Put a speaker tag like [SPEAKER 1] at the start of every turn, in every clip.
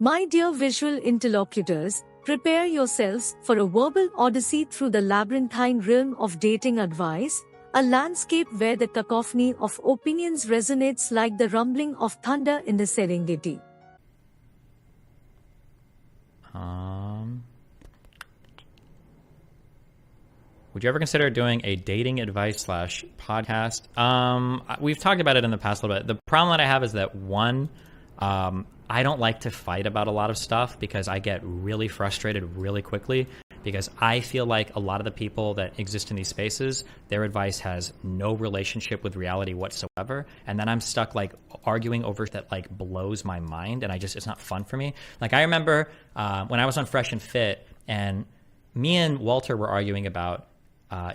[SPEAKER 1] My dear visual interlocutors, prepare yourselves for a verbal odyssey through the labyrinthine realm of dating advice, a landscape where the cacophony of opinions resonates like the rumbling of thunder in the Serengeti.
[SPEAKER 2] Would you ever consider doing a dating advice / podcast? We've talked about it in the past a little bit. The problem that I have is that one, I don't like to fight about a lot of stuff because I get really frustrated really quickly because I feel like a lot of the people that exist in these spaces, their advice has no relationship with reality whatsoever. And then I'm stuck like arguing over that like blows my mind. And it's not fun for me. Like I remember when I was on Fresh and Fit and me and Walter were arguing about,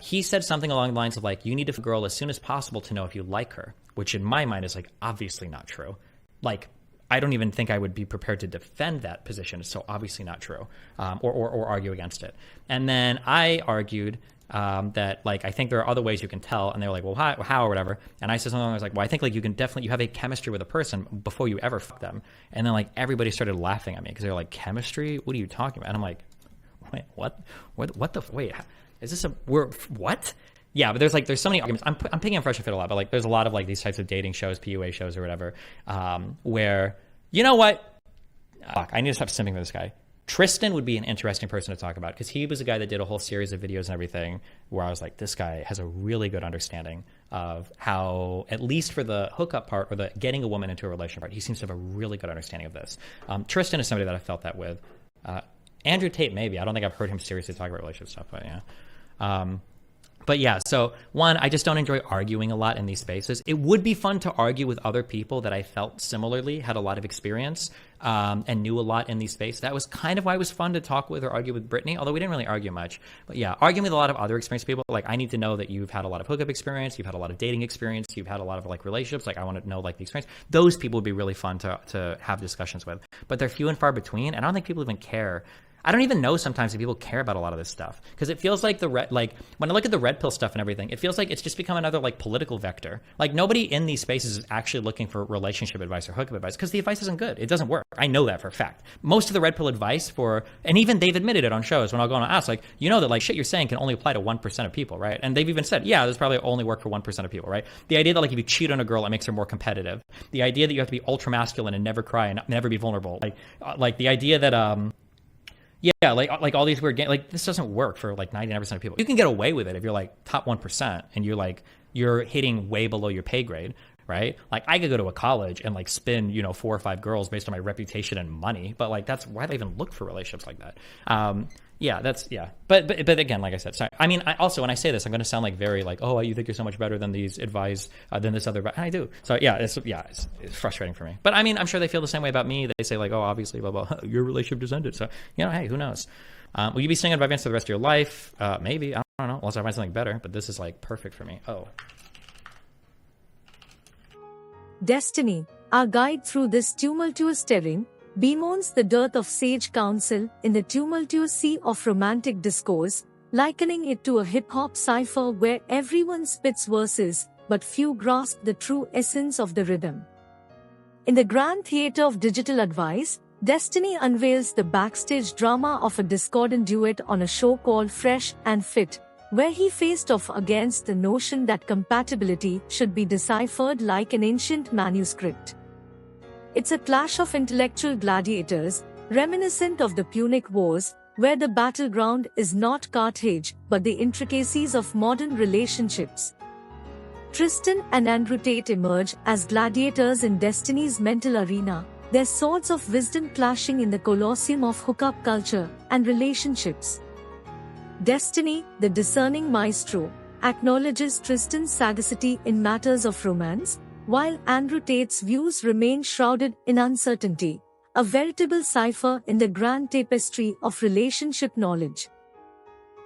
[SPEAKER 2] he said something along the lines of like, you need to find a girl as soon as possible to know if you like her, which in my mind is like obviously not true. Like, I don't even think I would be prepared to defend that position. It's so obviously not true, or argue against it. And then I argued that like I think there are other ways you can tell, and they were like, well, how or whatever. And I said something, I was like, well, I think like you have a chemistry with a person before you ever fuck them. And then like everybody started laughing at me because they were like, chemistry? What are you talking about? And I'm like, wait, what? Wait, is this what? Yeah, but there's so many arguments. I'm picking on Fresh and Fit a lot, but like there's a lot of like these types of dating shows, PUA shows or whatever, where, you know what? Fuck, I need to stop simping for this guy. Tristan would be an interesting person to talk about because he was a guy that did a whole series of videos and everything where I was like, this guy has a really good understanding of how, at least for the hookup part or the getting a woman into a relationship part, he seems to have a really good understanding of this. Tristan is somebody that I felt that with. Andrew Tate, maybe. I don't think I've heard him seriously talk about relationship stuff, but yeah. But yeah, so one, I just don't enjoy arguing a lot in these spaces. It would be fun to argue with other people that I felt similarly had a lot of experience and knew a lot in these spaces. That was kind of why it was fun to talk with or argue with Brittany, although we didn't really argue much. But yeah, arguing with a lot of other experienced people, like I need to know that you've had a lot of hookup experience, you've had a lot of dating experience, you've had a lot of like relationships, like I want to know like the experience. Those people would be really fun to have discussions with. But they're few and far between, and I don't think people even care. I don't even know sometimes if people care about a lot of this stuff because it feels like when I look at the red pill stuff and everything, it feels like it's just become another like political vector. Like nobody in these spaces is actually looking for relationship advice or hookup advice because the advice isn't good. It doesn't work. I know that for a fact. Most of the red pill advice and even they've admitted it on shows when I'll go on and ask, like, you know that like shit you're saying can only apply to 1% of people, right? And they've even said, yeah, this probably only work for 1% of people, right? The idea that like if you cheat on a girl, it makes her more competitive. The idea that you have to be ultra masculine and never cry and never be vulnerable. Like the idea that yeah, like all these weird games, like this doesn't work for like 99% of people. You can get away with it if you're like top 1% and you're hitting way below your pay grade, right? Like I could go to a college and like spin, 4 or 5 girls based on my reputation and money, but like that's why they even look for relationships like that. But again, like I said, sorry. I mean, also when I say this, I'm going to sound like very like, oh, you think you're so much better than these advice than this other. And I do. So it's frustrating for me. But I mean, I'm sure they feel the same way about me. They say like, oh, obviously, blah blah. Your relationship just ended. So hey, who knows? Will you be staying on advice for the rest of your life? Maybe. I don't know. Unless I find something better. But this is like perfect for me. Oh.
[SPEAKER 1] Destiny, our guide through this tumultuous terrain, bemoans the dearth of sage counsel in the tumultuous sea of romantic discourse, likening it to a hip-hop cipher where everyone spits verses, but few grasp the true essence of the rhythm. In the grand theater of digital advice, Destiny unveils the backstage drama of a discordant duet on a show called Fresh and Fit, where he faced off against the notion that compatibility should be deciphered like an ancient manuscript. It's a clash of intellectual gladiators, reminiscent of the Punic Wars, where the battleground is not Carthage, but the intricacies of modern relationships. Tristan and Andrew Tate emerge as gladiators in Destiny's mental arena, their swords of wisdom clashing in the colosseum of hookup culture and relationships. Destiny, the discerning maestro, acknowledges Tristan's sagacity in matters of romance, while Andrew Tate's views remain shrouded in uncertainty, a veritable cipher in the grand tapestry of relationship knowledge.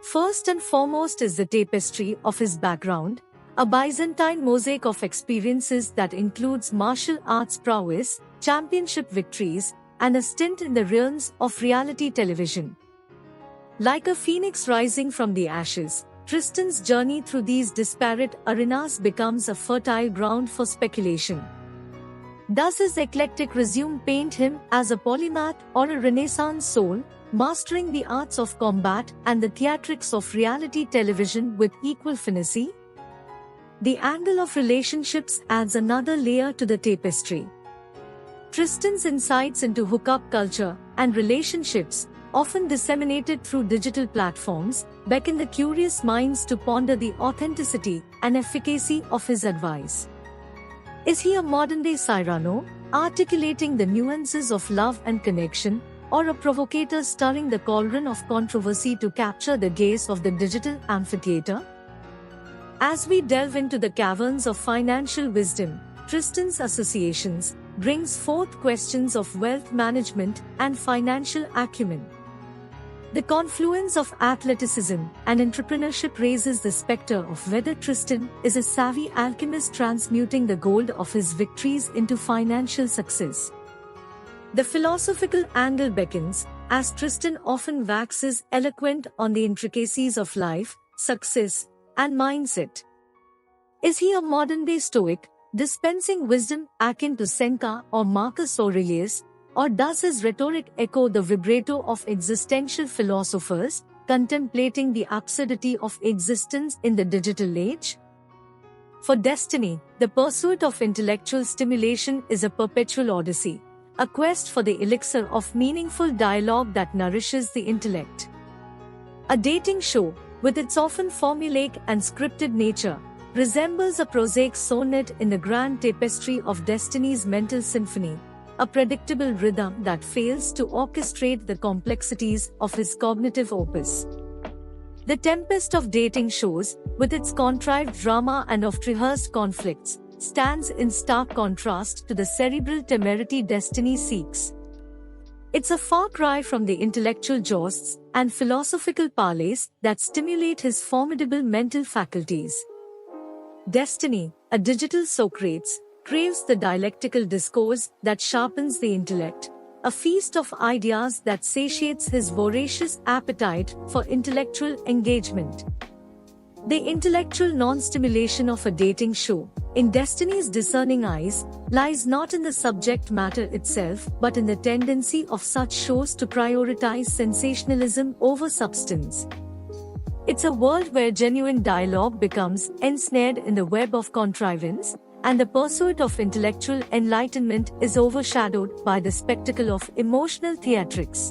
[SPEAKER 1] First and foremost is the tapestry of his background, a Byzantine mosaic of experiences that includes martial arts prowess, championship victories, and a stint in the realms of reality television. Like a phoenix rising from the ashes, Tristan's journey through these disparate arenas becomes a fertile ground for speculation. Does his eclectic resume paint him as a polymath or a Renaissance soul, mastering the arts of combat and the theatrics of reality television with equal finesse? The angle of relationships adds another layer to the tapestry. Tristan's insights into hookup culture and relationships, often disseminated through digital platforms, beckon the curious minds to ponder the authenticity and efficacy of his advice. Is he a modern-day Cyrano, articulating the nuances of love and connection, or a provocator stirring the cauldron of controversy to capture the gaze of the digital amphitheater? As we delve into the caverns of financial wisdom, Tristan's associations brings forth questions of wealth management and financial acumen. The confluence of athleticism and entrepreneurship raises the specter of whether Tristan is a savvy alchemist transmuting the gold of his victories into financial success. The philosophical angle beckons, as Tristan often waxes eloquent on the intricacies of life, success, and mindset. Is he a modern-day Stoic, dispensing wisdom akin to Seneca or Marcus Aurelius, or does his rhetoric echo the vibrato of existential philosophers, contemplating the absurdity of existence in the digital age? For Destiny, the pursuit of intellectual stimulation is a perpetual odyssey, a quest for the elixir of meaningful dialogue that nourishes the intellect. A dating show, with its often formulaic and scripted nature, resembles a prosaic sonnet in the grand tapestry of Destiny's mental symphony, a predictable rhythm that fails to orchestrate the complexities of his cognitive opus. The tempest of dating shows, with its contrived drama and oft-rehearsed conflicts, stands in stark contrast to the cerebral temerity Destiny seeks. It's a far cry from the intellectual jousts and philosophical parleys that stimulate his formidable mental faculties. Destiny, a digital Socrates, craves the dialectical discourse that sharpens the intellect, a feast of ideas that satiates his voracious appetite for intellectual engagement. The intellectual non-stimulation of a dating show, in Destiny's discerning eyes, lies not in the subject matter itself but in the tendency of such shows to prioritize sensationalism over substance. It's a world where genuine dialogue becomes ensnared in the web of contrivance, and the pursuit of intellectual enlightenment is overshadowed by the spectacle of emotional theatrics.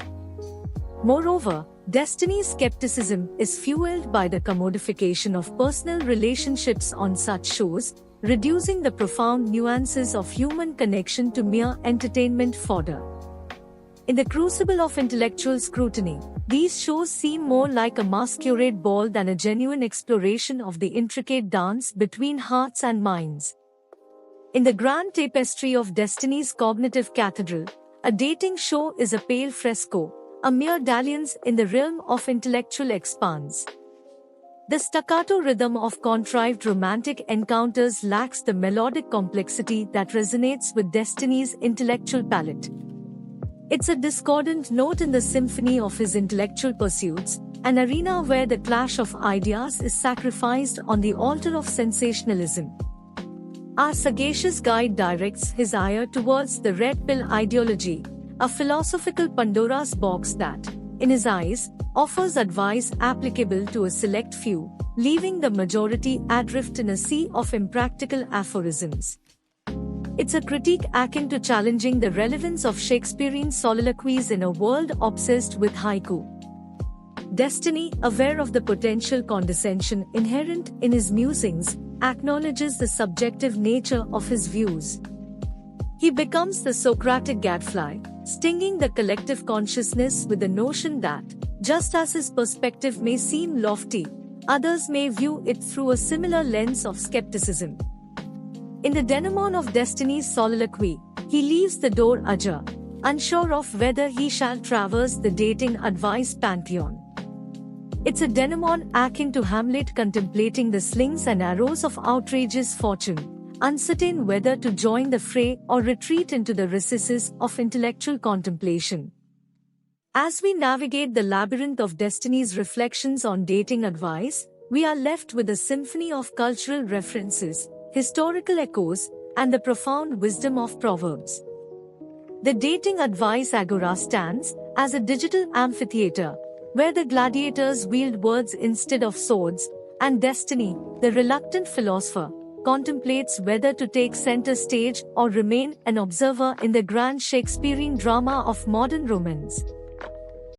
[SPEAKER 1] Moreover, Destiny's skepticism is fueled by the commodification of personal relationships on such shows, reducing the profound nuances of human connection to mere entertainment fodder. In the crucible of intellectual scrutiny, these shows seem more like a masquerade ball than a genuine exploration of the intricate dance between hearts and minds. In the grand tapestry of Destiny's cognitive cathedral, a dating show is a pale fresco, a mere dalliance in the realm of intellectual expanse. The staccato rhythm of contrived romantic encounters lacks the melodic complexity that resonates with Destiny's intellectual palate. It's a discordant note in the symphony of his intellectual pursuits, an arena where the clash of ideas is sacrificed on the altar of sensationalism. Our sagacious guide directs his ire towards the red pill ideology, a philosophical Pandora's box that, in his eyes, offers advice applicable to a select few, leaving the majority adrift in a sea of impractical aphorisms. It's a critique akin to challenging the relevance of Shakespearean soliloquies in a world obsessed with haiku. Destiny, aware of the potential condescension inherent in his musings, acknowledges the subjective nature of his views. He becomes the Socratic gadfly, stinging the collective consciousness with the notion that, just as his perspective may seem lofty, others may view it through a similar lens of skepticism. In the denouement of Destiny's soliloquy, he leaves the door ajar, unsure of whether he shall traverse the dating advice pantheon. It's a denouement akin to Hamlet contemplating the slings and arrows of outrageous fortune, uncertain whether to join the fray or retreat into the recesses of intellectual contemplation. As we navigate the labyrinth of Destiny's reflections on dating advice, we are left with a symphony of cultural references, historical echoes, and the profound wisdom of Proverbs. The Dating Advice Agora stands as a digital amphitheater, where the gladiators wield words instead of swords, and Destiny, the reluctant philosopher, contemplates whether to take center stage or remain an observer in the grand Shakespearean drama of modern romance.